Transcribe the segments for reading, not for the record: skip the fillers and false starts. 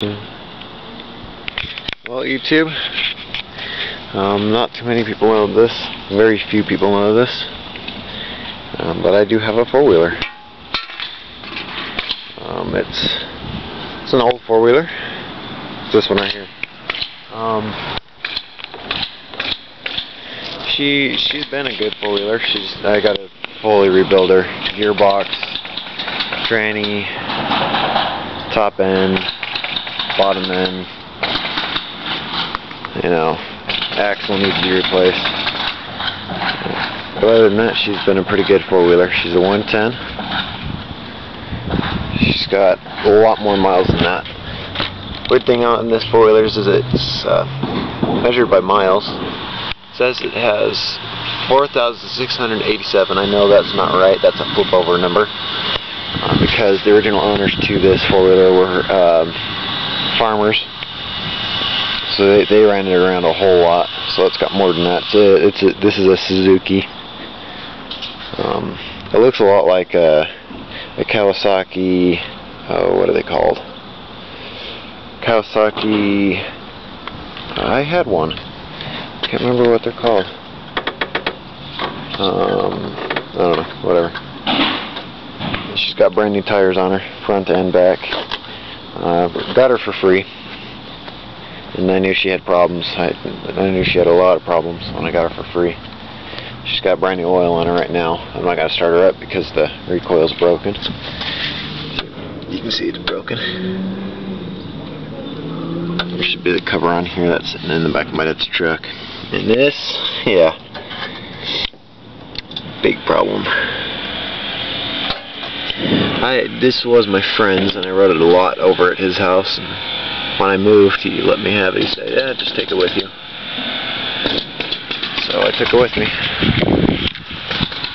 Well, YouTube, not too many people know this. Very few people know this. But I do have a four-wheeler. It's an old four-wheeler. It's this one right here. She's been a good four-wheeler. I got to fully rebuild her. Gearbox, tranny, top end, bottom end. You know, axle needs to be replaced. But other than that, she's been a pretty good four-wheeler. She's a 110. She's got a lot more miles than that. Weird thing on this four-wheeler is it's measured by miles. It says it has 4,687. I know that's not right. That's a flip over number. Because the original owners to this four-wheeler were farmers. So they ran it around a whole lot. So it's got more than that. This is a Suzuki. It looks a lot like a Kawasaki. Oh, what are they called? Kawasaki. I had one. Can't remember what they're called. I don't know. Whatever. She's got brand new tires on her, front and back. Got her for free. And I knew she had problems. I knew she had a lot of problems when I got her for free. She's got brand new oil on her right now. I'm not going to start her up because the recoil's broken. You can see it's broken. There should be the cover on here that's sitting in the back of my dad's truck. And this, yeah, big problem. This was my friend's, and I rode it a lot over at his house. And when I moved, he let me have it. He said, "Yeah, just take it with you." So I took it with me.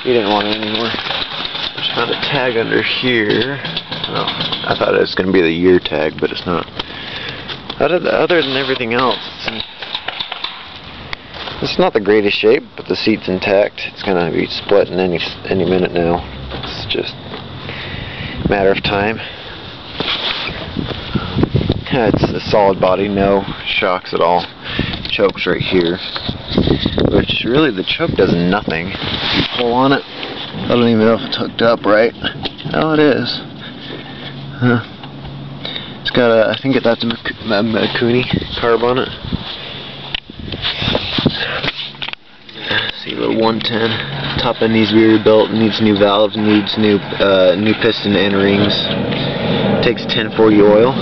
He didn't want it anymore. Just found a tag under here. Oh, I thought it was going to be the year tag, but it's not. Other than everything else, it's not the greatest shape, but the seat's intact. It's going to be split in any minute now. It's just a matter of time. It's a solid body, no shocks at all. Choke's right here, which really the choke does nothing. If you pull on it, I don't even know if it's hooked up right. Oh, it is. It's got a, I think that's a Mikuni carb on it. See, a little 110. Top end needs to be rebuilt. Needs new valves. Needs new piston and rings. Takes 1040 oil.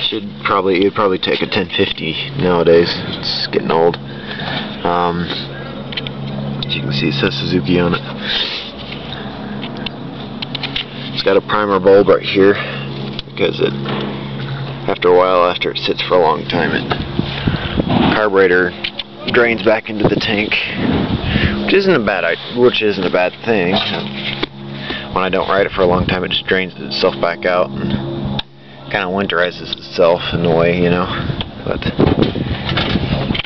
It'd probably take a 1050 nowadays. It's getting old. As you can see, it says Suzuki on it. It's got a primer bulb right here because after a while, after it sits for a long time, carburetor drains back into the tank, which isn't a bad thing. When I don't ride it for a long time, it just drains itself back out and kind of winterizes itself in a way, you know. But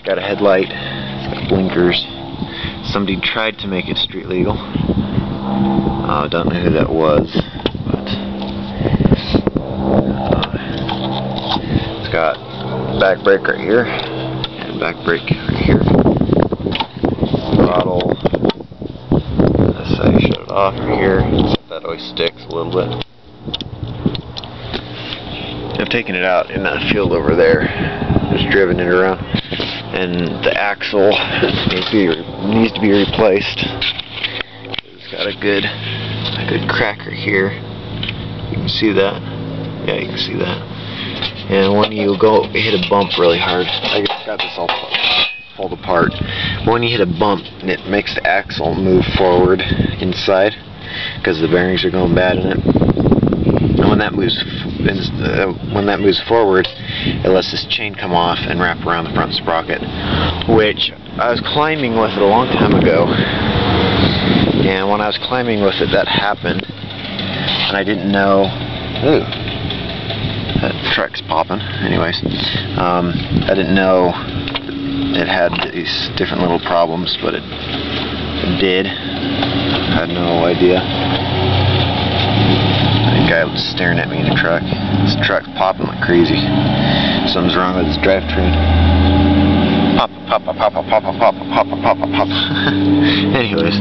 got a headlight, got blinkers. Somebody tried to make it street legal. Don't know who that was, but it's got back brake right here and back brake right here. Throttle. Let's say shut it off right here. That always sticks a little bit. I've taken it out in that field over there, just driven it around, and the axle needs to be replaced. It's got a good cracker here. You can see that. Yeah, you can see that. And when you hit a bump really hard, I got this all pulled apart. When you hit a bump, it makes the axle move forward inside because the bearings are going bad in it. And when that moves forward, it lets this chain come off and wrap around the front sprocket, which I was climbing with it a long time ago. And when I was climbing with it, that happened, and I didn't know. Ooh, that truck's popping. Anyways, I didn't know it had these different little problems, but it did. I had no idea. guy was staring at me in the truck. This truck's popping like crazy. Something's wrong with this drivetrain. Pop, pop, pop, pop, pop, pop, pop, pop, pop, pop. Anyways,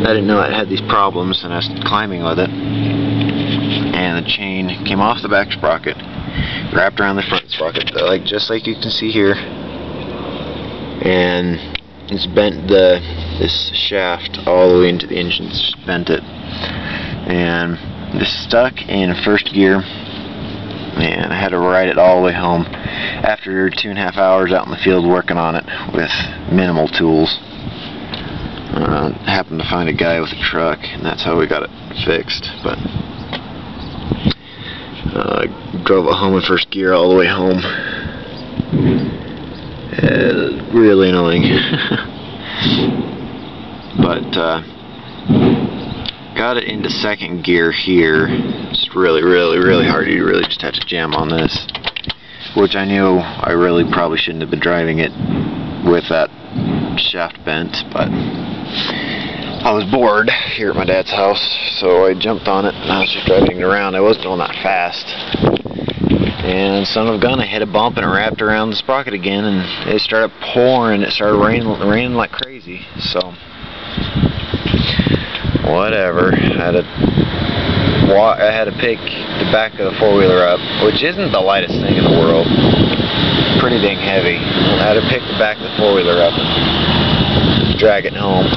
I didn't know it had these problems, and I was climbing with it, and the chain came off the back sprocket, wrapped around the front sprocket, like just like you can see here, and it's bent this shaft all the way into the engine. It's bent it, and this stuck in first gear, and I had to ride it all the way home after 2.5 hours out in the field working on it with minimal tools. Happened to find a guy with a truck, and that's how we got it fixed. But drove it home in first gear all the way home. Really annoying. But got it into second gear here. It's really hard. You really just have to jam on this, which I knew I really probably shouldn't have been driving it with that shaft bent, but I was bored here at my dad's house, so I jumped on it and I was just driving it around. I wasn't going that fast, and son of a gun, I hit a bump and it wrapped around the sprocket again, and it started pouring. It started raining like crazy. So whatever. I had to pick the back of the four-wheeler up, which isn't the lightest thing in the world. Pretty dang heavy. I had to pick the back of the four-wheeler up and drag it home.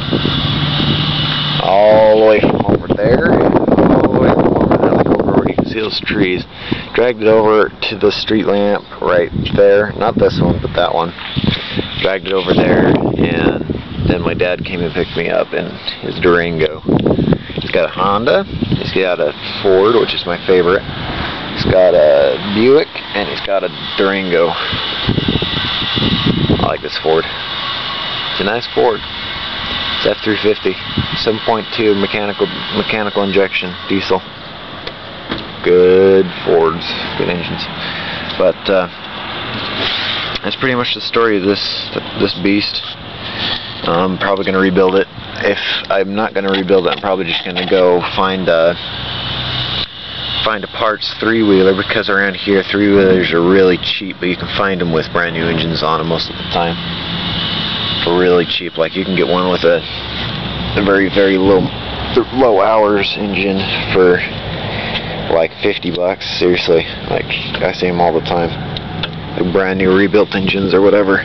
All the way from over there, all the way from over there, like over where you can see those trees. Dragged it over to the street lamp right there. Not this one, but that one. Dragged it over there, and then my dad came and picked me up in his Durango. He's got a Honda, he's got a Ford, which is my favorite, he's got a Buick, and he's got a Durango. I like this Ford. It's a nice Ford. It's F350, 7.2 mechanical injection diesel. Good Fords, good engines. But that's pretty much the story of this beast. I'm probably going to rebuild it. If I'm not going to rebuild it, I'm probably just going to go find a parts three-wheeler, because around here three-wheelers are really cheap, but you can find them with brand new engines on them most of the time for really cheap. Like you can get one with a very low hours engine for like $50. Seriously, like I see them all the time. Like brand new rebuilt engines or whatever.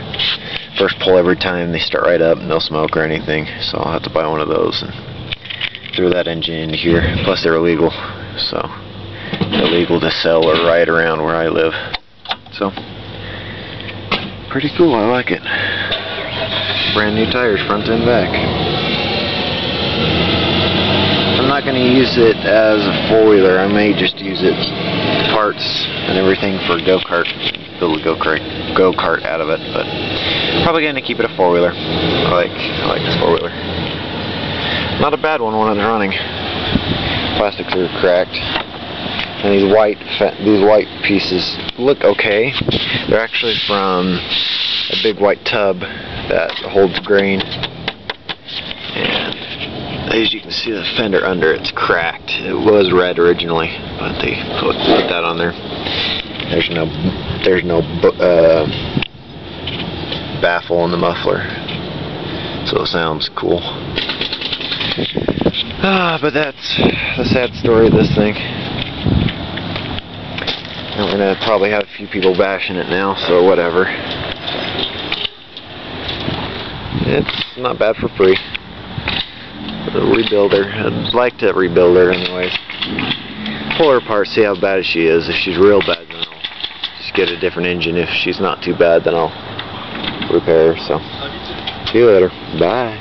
First pull every time, they start right up, no smoke or anything, so I'll have to buy one of those and throw that engine into here. Plus they're illegal, so illegal to sell or ride around where I live. So pretty cool, I like it. Brand new tires, front and back. I'm not going to use it as a four-wheeler. I may just use it parts and everything for go-kart. Build a go-kart out of it, but probably going to keep it a four-wheeler. I like this four-wheeler. Not a bad one when it's running. Plastics are cracked, and these white pieces look okay. They're actually from a big white tub that holds grain, and as you can see, the fender under it's cracked. It was red originally, but they put that on there. There's no baffle in the muffler, so it sounds cool. But that's the sad story of this thing. I'm gonna probably have a few people bashing it now, so whatever. It's not bad for free. A rebuilder. I'd like to rebuild her anyways. Pull her apart, see how bad she is. If she's real bad, then I'll just get a different engine. If she's not too bad, then I'll repair her. So, see you later. Bye.